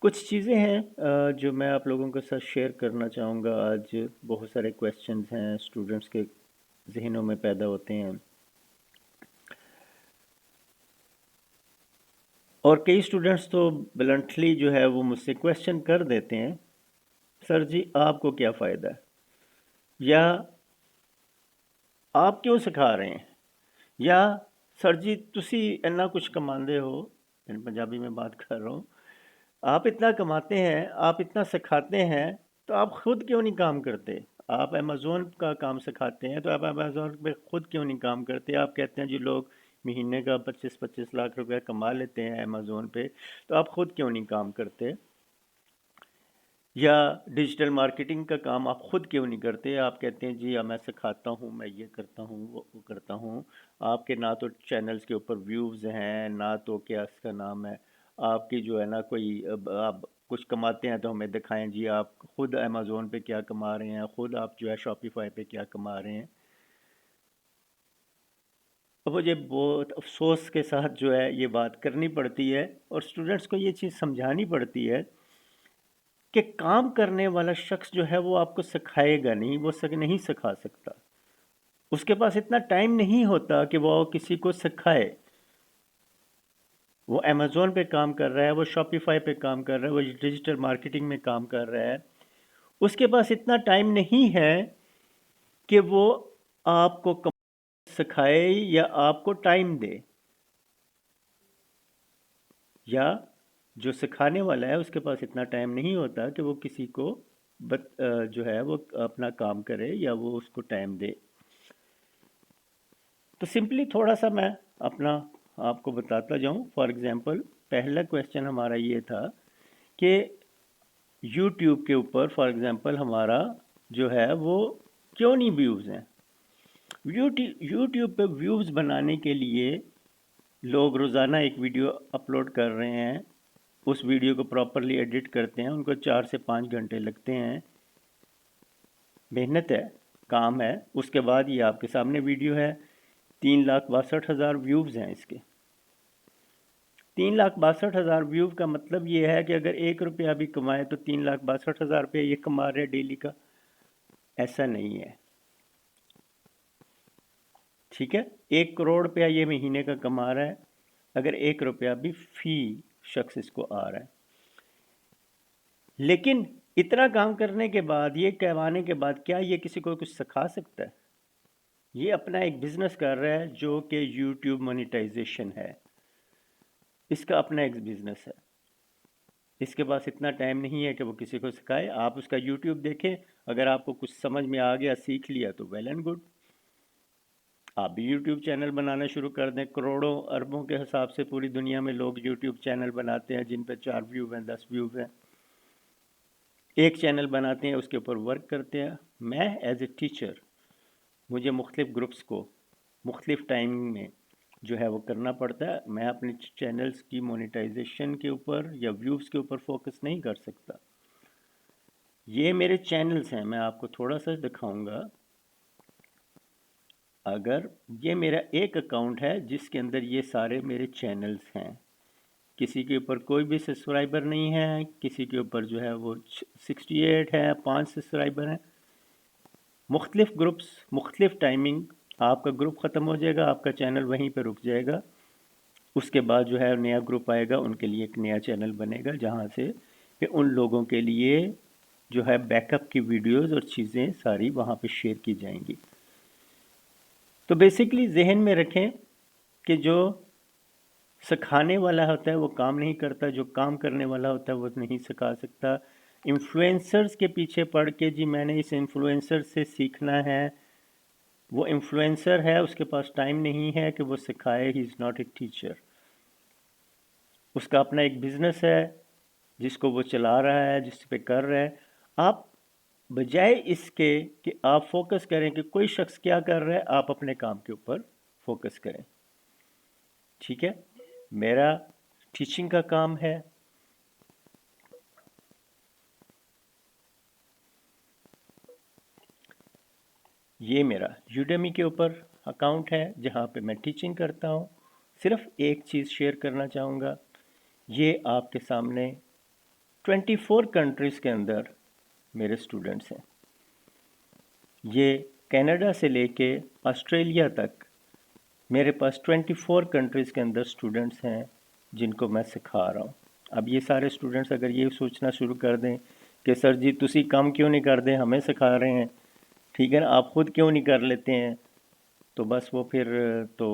کچھ چیزیں ہیں جو میں آپ لوگوں کے ساتھ شیئر کرنا چاہوں گا آج۔ بہت سارے کویسچنز ہیں اسٹوڈنٹس کے ذہنوں میں پیدا ہوتے ہیں، اور کئی اسٹوڈنٹس تو بلنٹلی جو ہے وہ مجھ سے کویسچن کر دیتے ہیں، سر جی آپ کو کیا فائدہ ہے، یا آپ کیوں سکھا رہے ہیں، یا سر جی تسی اتنا کچھ کماندے ہو، میں پنجابی میں بات کر رہا ہوں، آپ اتنا کماتے ہیں، آپ اتنا سکھاتے ہیں، تو آپ خود کیوں نہیں کام کرتے؟ آپ امیزون کا کام سکھاتے ہیں تو آپ امیزون پہ خود کیوں نہیں کام کرتے؟ آپ کہتے ہیں جی لوگ مہینے کا 25-25 لاکھ روپے کما لیتے ہیں امیزون پہ، تو آپ خود کیوں نہیں کام کرتے؟ یا ڈیجیٹل مارکیٹنگ کا کام آپ خود کیوں نہیں کرتے؟ آپ کہتے ہیں جی میں سکھاتا ہوں، میں یہ کرتا ہوں، وہ کرتا ہوں، آپ کے نہ تو چینلز کے اوپر ویوز ہیں، نہ تو کیا اس کا نام ہے، آپ کی جو ہے نا کوئی آپ کچھ کماتے ہیں تو ہمیں دکھائیں جی آپ خود امیزون پہ کیا کما رہے ہیں، خود آپ جو ہے شاپیفائی پہ کیا کما رہے ہیں۔ اب مجھے بہت افسوس کے ساتھ جو ہے یہ بات کرنی پڑتی ہے، اور اسٹوڈنٹس کو یہ چیز سمجھانی پڑتی ہے کہ کام کرنے والا شخص جو ہے وہ آپ کو سکھائے گا نہیں، وہ نہیں سکھا سکتا، اس کے پاس اتنا ٹائم نہیں ہوتا کہ وہ کسی کو سکھائے۔ وہ امیزون پہ کام کر رہا ہے، وہ شاپیفائی پہ کام کر رہا ہے، وہ ڈیجیٹل مارکیٹنگ میں کام کر رہا ہے، اس کے پاس اتنا ٹائم نہیں ہے کہ وہ آپ کو سکھائے یا آپ کو ٹائم دے، یا جو سکھانے والا ہے اس کے پاس اتنا ٹائم نہیں ہوتا کہ وہ کسی کو جو ہے وہ اپنا کام کرے یا وہ اس کو ٹائم دے۔ تو سمپلی تھوڑا سا میں اپنا آپ کو بتاتا جاؤں۔ فار ایگزامپل پہلا کویسچن ہمارا یہ تھا کہ یوٹیوب کے اوپر فار ایگزامپل ہمارا جو ہے وہ کیوں نہیں ویوز ہیں؟ یوٹیوب پہ ویوز بنانے کے لیے لوگ روزانہ ایک ویڈیو اپلوڈ کر رہے ہیں، اس ویڈیو کو پراپرلی ایڈٹ کرتے ہیں، ان کو 4 سے 5 گھنٹے لگتے ہیں، محنت ہے، کام ہے، اس کے بعد یہ آپ کے سامنے ویڈیو ہے۔ 3,62,000 ویوز ہیں اس کے۔ 3,62,000 ویو کا مطلب یہ ہے کہ اگر 1 روپیہ بھی کمائے تو 3,62,000 روپیہ یہ کما رہے ڈیلی کا، ایسا نہیں ہے، ٹھیک ہے؟ 1 کروڑ روپیہ یہ مہینے کا کما رہا ہے اگر 1 روپیہ بھی فی شخص اس کو آ رہا ہے، لیکن اتنا کام کرنے کے بعد، یہ کہوانے کے بعد، کیا یہ کسی کو کچھ سکھا سکتا ہے؟ یہ اپنا ایک بزنس کر رہا ہے جو کہ یوٹیوب مونیٹائزیشن ہے، اس کا اپنا ایک بزنس ہے، اس کے پاس اتنا ٹائم نہیں ہے کہ وہ کسی کو سکھائے۔ آپ اس کا یوٹیوب دیکھیں، اگر آپ کو کچھ سمجھ میں آ گیا، سیکھ لیا تو ویل اینڈ گڈ، آپ بھی یوٹیوب چینل بنانا شروع کر دیں۔ کروڑوں اربوں کے حساب سے پوری دنیا میں لوگ یوٹیوب چینل بناتے ہیں جن پہ 4 ویو ہیں، 10 ویو ہیں، ایک چینل بناتے ہیں، اس کے اوپر ورک کرتے ہیں۔ میں ایز اے ٹیچر، مجھے مختلف گروپس کو مختلف ٹائمنگ میں جو ہے وہ کرنا پڑتا ہے، میں اپنے چینلز کی مونیٹائزیشن کے اوپر یا ویوز کے اوپر فوکس نہیں کر سکتا۔ یہ میرے چینلز ہیں، میں آپ کو تھوڑا سا دکھاؤں گا۔ اگر یہ میرا ایک اکاؤنٹ ہے جس کے اندر یہ سارے میرے چینلز ہیں، کسی کے اوپر کوئی بھی سبسکرائبر نہیں ہے، کسی کے اوپر جو ہے وہ 68 ہے، 5 سبسکرائبر ہیں، مختلف گروپس، مختلف ٹائمنگ، آپ کا گروپ ختم ہو جائے گا، آپ کا چینل وہیں پہ رک جائے گا، اس کے بعد جو ہے نیا گروپ آئے گا، ان کے لیے ایک نیا چینل بنے گا جہاں سے کہ ان لوگوں کے لیے جو ہے بیک اپ کی ویڈیوز اور چیزیں ساری وہاں پہ شیئر کی جائیں گی۔ تو بیسیکلی ذہن میں رکھیں کہ جو سکھانے والا ہوتا ہے وہ کام نہیں کرتا، جو کام کرنے والا ہوتا ہے وہ نہیں سکھا سکتا۔ انفلوئنسرز کے پیچھے پڑھ کے جی میں نے اس انفلوئنسر سے سیکھنا ہے، وہ انفلوئنسر ہے، اس کے پاس ٹائم نہیں ہے کہ وہ سکھائے، ہی از ناٹ اے ٹیچر، اس کا اپنا ایک بزنس ہے جس کو وہ چلا رہا ہے، جس پہ کر رہا ہے۔ آپ بجائے اس کے کہ آپ فوکس کریں کہ کوئی شخص کیا کر رہا ہے، آپ اپنے کام کے اوپر فوکس کریں، ٹھیک ہے؟ میرا ٹیچنگ کا کام ہے، یہ میرا یوڈیمی کے اوپر اکاؤنٹ ہے جہاں پہ میں ٹیچنگ کرتا ہوں۔ صرف ایک چیز شیئر کرنا چاہوں گا، یہ آپ کے سامنے 24 کنٹریز کے اندر میرے اسٹوڈنٹس ہیں. یہ کینیڈا سے لے کے آسٹریلیا تک میرے پاس 24 کنٹریز کے اندر اسٹوڈنٹس ہیں جن کو میں سکھا رہا ہوں. اب یہ سارے اسٹوڈنٹس اگر یہ سوچنا شروع کر دیں کہ سر جی تسی کام کیوں نہیں کر دیں، ہمیں سکھا رہے ہیں، ٹھیک ہے نا، آپ خود کیوں نہیں کر لیتے ہیں، تو بس وہ پھر تو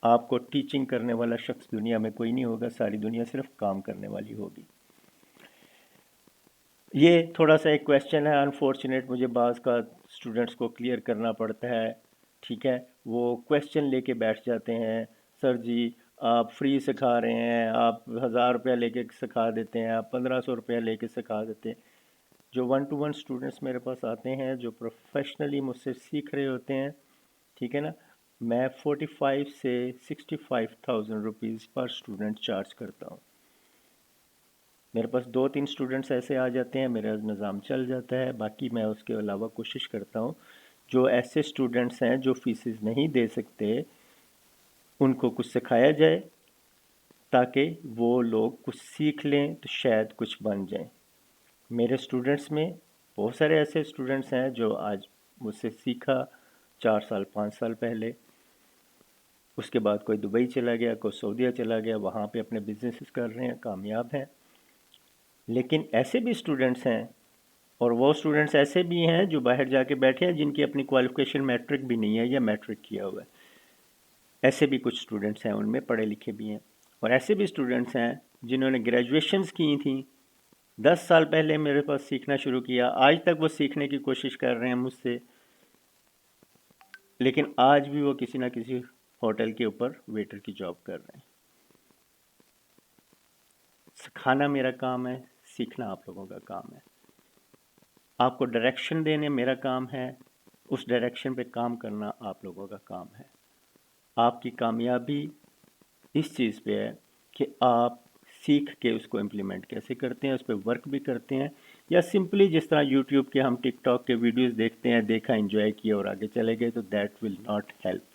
آپ کو ٹیچنگ کرنے والا شخص دنیا میں کوئی نہیں ہوگا، ساری دنیا صرف کام کرنے والی ہوگی. یہ تھوڑا سا ایک کویشچن ہے، انفارچونیٹ مجھے بعض کا اسٹوڈنٹس کو کلیئر کرنا پڑتا ہے. ٹھیک ہے، وہ کویشچن لے کے بیٹھ جاتے ہیں، سر جی آپ فری سکھا رہے ہیں، آپ 1000 روپیہ لے کے سکھا دیتے ہیں، آپ 1500 روپیہ لے کے سکھا دیتے ہیں. جو 1 to 1 اسٹوڈنٹس میرے پاس آتے ہیں جو پروفیشنلی مجھ سے سیکھ رہے ہوتے ہیں، ٹھیک ہے نا، میں 45 سے 65,000 روپیز پر اسٹوڈنٹ چارج کرتا ہوں. میرے پاس 2-3 اسٹوڈنٹس ایسے آ جاتے ہیں، میرا نظام چل جاتا ہے. باقی میں اس کے علاوہ کوشش کرتا ہوں جو ایسے اسٹوڈنٹس ہیں جو فیسز نہیں دے سکتے ان کو کچھ سکھایا جائے تاکہ وہ لوگ کچھ سیکھ لیں تو شاید کچھ بن جائیں. میرے اسٹوڈنٹس میں بہت سارے ایسے اسٹوڈنٹس ہیں جو آج مجھ سے سیکھا 4 سال 5 سال پہلے، اس کے بعد کوئی دبئی چلا گیا، کوئی سعودیہ چلا گیا، وہاں پہ اپنے بزنسز کر رہے ہیں، کامیاب ہیں. لیکن ایسے بھی اسٹوڈنٹس ہیں اور وہ اسٹوڈنٹس ایسے بھی ہیں جو باہر جا کے بیٹھے ہیں جن کی اپنی کوالیفیکیشن میٹرک بھی نہیں ہے یا میٹرک کیا ہوا ہے. ایسے بھی کچھ اسٹوڈنٹس ہیں، ان میں پڑھے لکھے بھی ہیں. اور ایسے بھی اسٹوڈنٹس ہیں جنہوں نے گریجویشنز کی تھیں، 10 سال پہلے میرے پاس سیکھنا شروع کیا، آج تک وہ سیکھنے کی کوشش کر رہے ہیں مجھ سے، لیکن آج بھی وہ کسی نہ کسی ہوٹل کے اوپر ویٹر کی جاب کر رہے ہیں. سکھانا میرا کام ہے، سیکھنا آپ لوگوں کا کام ہے. آپ کو ڈائریکشن دینے میرا کام ہے، اس ڈائریکشن پہ کام کرنا آپ لوگوں کا کام ہے. آپ کی کامیابی اس چیز پہ ہے کہ آپ سیکھ کے اس کو امپلیمنٹ کیسے کرتے ہیں، اس پہ ورک بھی کرتے ہیں، یا سمپلی جس طرح یوٹیوب کے ہم ٹک ٹاک کے ویڈیوز دیکھتے ہیں، دیکھا انجوائے کیا اور آگے چلے گئے، تو دیٹ ول ناٹ ہیلپ.